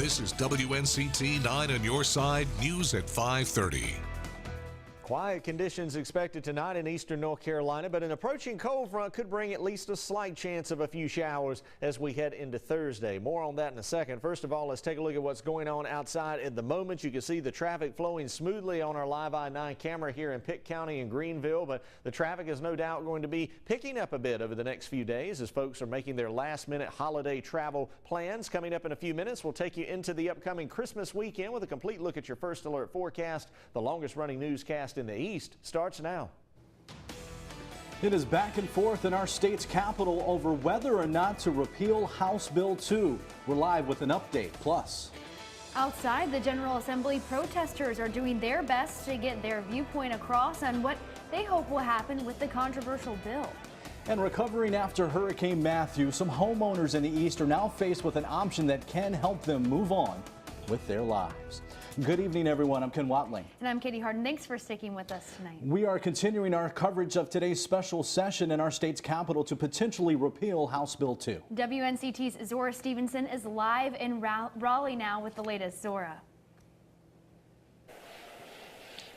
This is WNCT 9 on your side, news at 5:30. Quiet conditions expected tonight in eastern North Carolina, but an approaching cold front could bring at least a slight chance of a few showers as we head into Thursday. More on that in a second. First of all, let's take a look at what's going on outside at the moment. You can see the traffic flowing smoothly on our live I-9 camera here in Pitt County and Greenville, but the traffic is no doubt going to be picking up a bit over the next few days as folks are making their last-minute holiday travel plans. Coming up in a few minutes, we'll take you into the upcoming Christmas weekend with a complete look at your first alert forecast. The longest-running newscast in the East starts now. It is back and forth in our state's capital over whether or not to repeal House Bill 2. We're live with an update. Plus, outside the General Assembly, protesters are doing their best to get their viewpoint across on what they hope will happen with the controversial bill. And recovering after Hurricane Matthew, some homeowners in the East are now faced with an option that can help them move on with their lives. Good evening, everyone. I'm Ken Watling. And I'm Katie Harden. Thanks for sticking with us tonight. We are continuing our coverage of today's special session in our state's capital to potentially repeal House Bill 2. WNCT's Zora Stevenson is live in Raleigh now with the latest. Zora.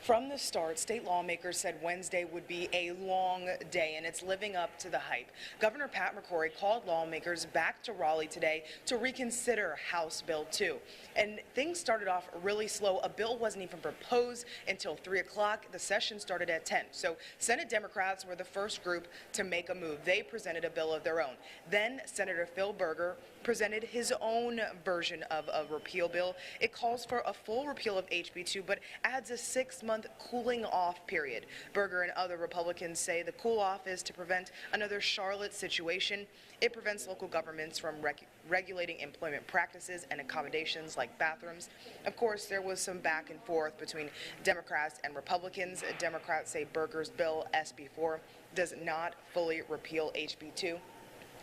From the start, state lawmakers said Wednesday would be a long day, and it's living up to the hype. Governor Pat McCrory called lawmakers back to Raleigh today to reconsider House Bill 2. And things started off really slow. A bill wasn't even proposed until 3 o'clock. The session started at 10. So Senate Democrats were the first group to make a move. They presented a bill of their own. Then Senator Phil Berger presented his own version of a repeal bill. It calls for a full repeal of hb2, but adds a 6-month cooling off period. Berger and other Republicans say the cool off is to prevent another Charlotte situation. It prevents local governments from regulating employment practices and accommodations like bathrooms. Of course, there was some back and forth between Democrats and Republicans. Democrats say Berger's bill, SB4, does not fully repeal HB2.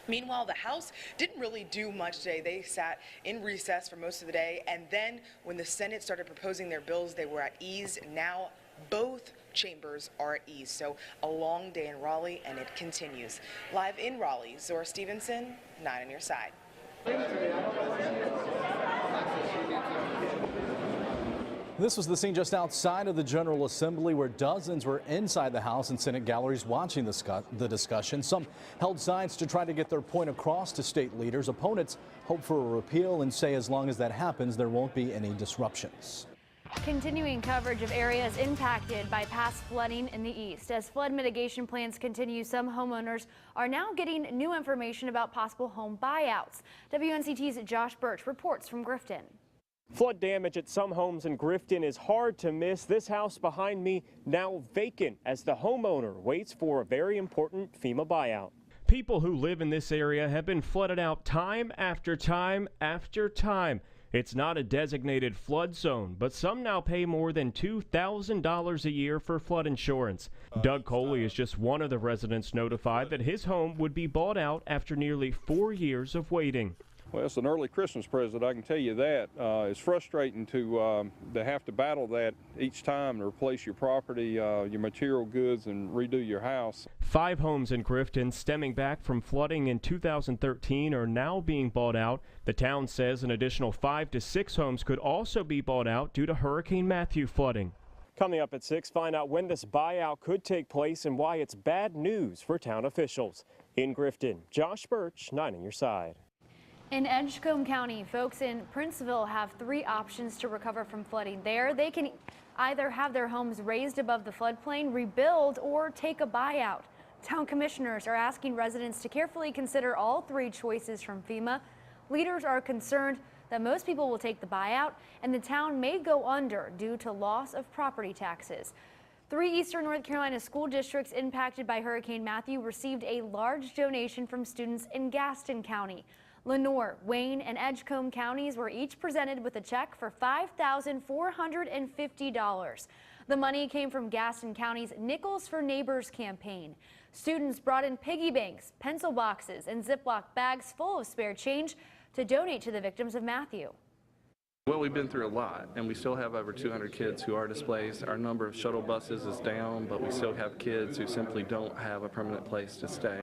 Meanwhile, the House didn't really do much today. They sat in recess for most of the day, and then when the Senate started proposing their bills, they were at ease. Now both chambers are at ease. So a long day in Raleigh, and it continues. Live in Raleigh, Zora Stevenson, 9 on your side. This was the scene just outside of the General Assembly where dozens were inside the House and Senate galleries watching the discussion. Some held signs to try to get their point across to state leaders. Opponents hope for a repeal and say as long as that happens, there won't be any disruptions. Continuing coverage of areas impacted by past flooding in the East. As flood mitigation plans continue, some homeowners are now getting new information about possible home buyouts. WNCT's Josh Birch reports from Grifton. Flood damage at some homes in Grifton is hard to miss. This house behind me now vacant as the homeowner waits for a very important FEMA buyout. People who live in this area have been flooded out time after time after time. It's not a designated flood zone, but some now pay more than $2,000 a year for flood insurance. Doug Coley is just one of the residents notified that his home would be bought out after nearly 4 years of waiting. Well, it's an early Christmas present, I can tell you that. It's frustrating to have to battle that each time to replace your property, your material goods, and redo your house. 5 homes in Grifton stemming back from flooding in 2013 are now being bought out. The town says an additional 5 to 6 homes could also be bought out due to Hurricane Matthew flooding. Coming up at 6, find out when this buyout could take place and why it's bad news for town officials. In Grifton, Josh Birch, 9 on your side. In Edgecombe County, folks in Princeville have 3 options to recover from flooding there. They can either have their homes raised above the floodplain, rebuild, or take a buyout. Town commissioners are asking residents to carefully consider all 3 choices from FEMA. Leaders are concerned that most people will take the buyout and the town may go under due to loss of property taxes. 3 eastern North Carolina school districts impacted by Hurricane Matthew received a large donation from students in Gaston County. Lenoir, Wayne, and Edgecombe counties were each presented with a check for $5,450. The money came from Gaston County's Nickels for Neighbors campaign. Students brought in piggy banks, pencil boxes, and Ziploc bags full of spare change to donate to the victims of Matthew. Well, we've been through a lot, and we still have over 200 kids who are displaced. Our number of shuttle buses is down, but we still have kids who simply don't have a permanent place to stay.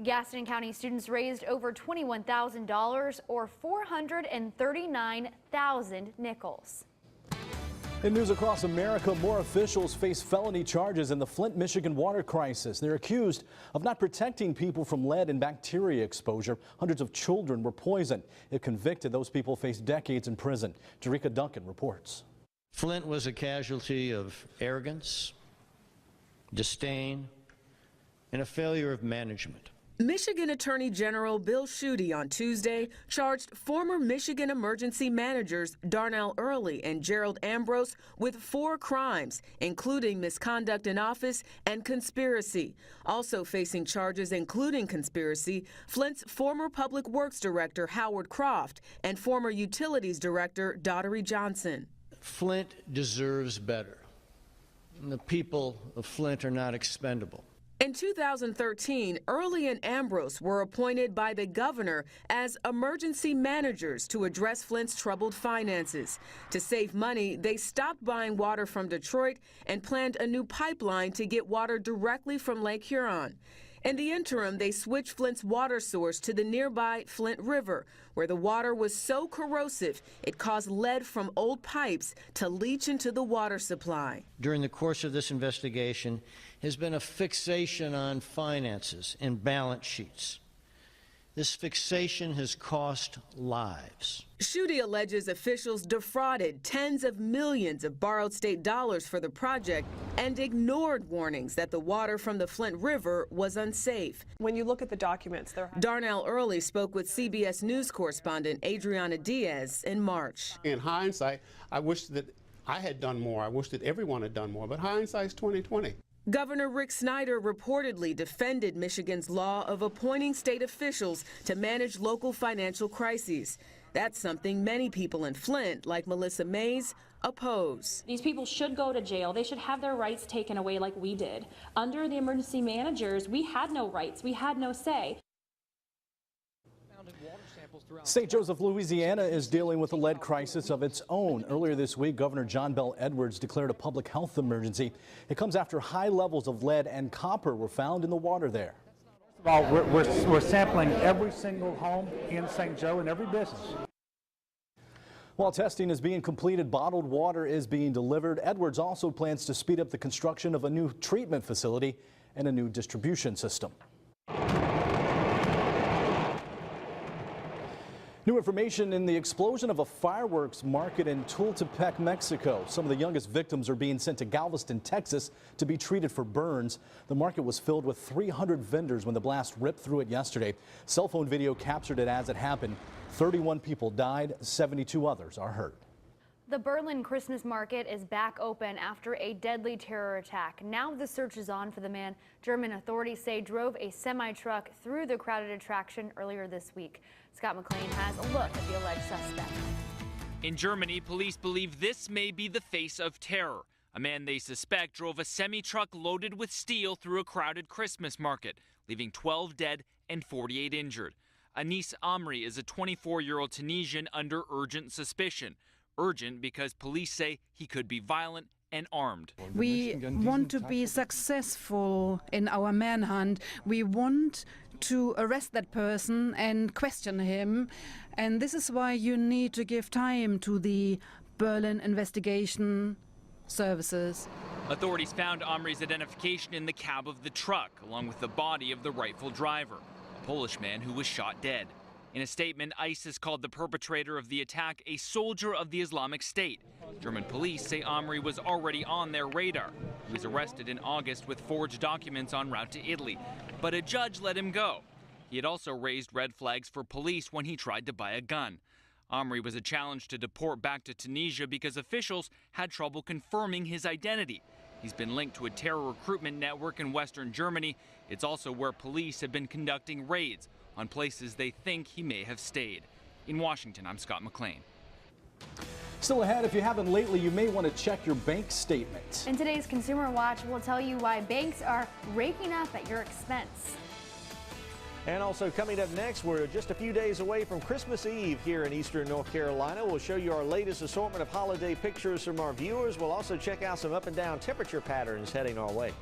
Gaston County students raised over $21,000 or 439,000 nickels. In news across America, more officials face felony charges in the Flint, Michigan water crisis. They're accused of not protecting people from lead and bacteria exposure. Hundreds of children were poisoned. If convicted, those people face decades in prison. Jerika Duncan reports. Flint was a casualty of arrogance, disdain, and a failure of management. Michigan Attorney General Bill Schuette on Tuesday charged former Michigan emergency managers Darnell Early and Gerald Ambrose with 4 crimes, including misconduct in office and conspiracy. Also facing charges including conspiracy, Flint's former Public Works Director Howard Croft and former Utilities Director Daughtery Johnson. Flint deserves better. And the people of Flint are not expendable. In 2013, Early and Ambrose were appointed by the governor as emergency managers to address Flint's troubled finances. To save money, they stopped buying water from Detroit and planned a new pipeline to get water directly from Lake Huron. In the interim, they switched Flint's water source to the nearby Flint River, where the water was so corrosive it caused lead from old pipes to leach into the water supply. During the course of this investigation has been a fixation on finances and balance sheets. This fixation has cost lives. Schuette alleges officials defrauded tens of millions of borrowed state dollars for the project and ignored warnings that the water from the Flint River was unsafe. When you look at the documents, Darnell Early spoke with CBS News correspondent Adriana Diaz in March. In hindsight, I wish that I had done more. I wish that everyone had done more, but hindsight's 20/20. Governor Rick Snyder reportedly defended Michigan's law of appointing state officials to manage local financial crises. That's something many people in Flint, like Melissa Mays, oppose. These people should go to jail. They should have their rights taken away like we did. Under the emergency managers, we had no rights. We had no say. St. Joseph, Louisiana is dealing with a lead crisis of its own. Earlier this week, Governor John Bel Edwards declared a public health emergency. It comes after high levels of lead and copper were found in the water there. We're sampling every single home in St. Joe and every business. While testing is being completed, bottled water is being delivered. Edwards also plans to speed up the construction of a new treatment facility and a new distribution system. New information in the explosion of a fireworks market in Tultepec, Mexico. Some of the youngest victims are being sent to Galveston, Texas to be treated for burns. The market was filled with 300 vendors when the blast ripped through it yesterday. Cell phone video captured it as it happened. 31 people died, 72 others are hurt. The Berlin Christmas market is back open after a deadly terror attack. Now the search is on for the man German authorities say drove a semi-truck through the crowded attraction earlier this week. Scott McLean has a look at the alleged suspect. In Germany, police believe this may be the face of terror. A man they suspect drove a semi-truck loaded with steel through a crowded Christmas market, leaving 12 dead and 48 injured. Anis Amri is a 24-year-old Tunisian under urgent suspicion. Urgent because police say he could be violent and armed. We want to be successful in our manhunt. We want to arrest that person and question him. And this is why you need to give time to the Berlin investigation services. Authorities found Amri's identification in the cab of the truck, along with the body of the rightful driver, a Polish man who was shot dead. In a statement, ISIS called the perpetrator of the attack a soldier of the Islamic State. German police say Amri was already on their radar. He was arrested in August with forged documents en route to Italy, but a judge let him go. He had also raised red flags for police when he tried to buy a gun. Amri was a challenge to deport back to Tunisia because officials had trouble confirming his identity. He's been linked to a terror recruitment network in Western Germany. It's also where police have been conducting raids on places they think he may have stayed. In Washington, I'm Scott McLean. Still ahead, if you haven't lately, you may want to check your bank statement. In today's Consumer Watch, we'll tell you why banks are raking up at your expense. And also coming up next, we're just a few days away from Christmas Eve here in Eastern North Carolina. We'll show you our latest assortment of holiday pictures from our viewers. We'll also check out some up and down temperature patterns heading our way.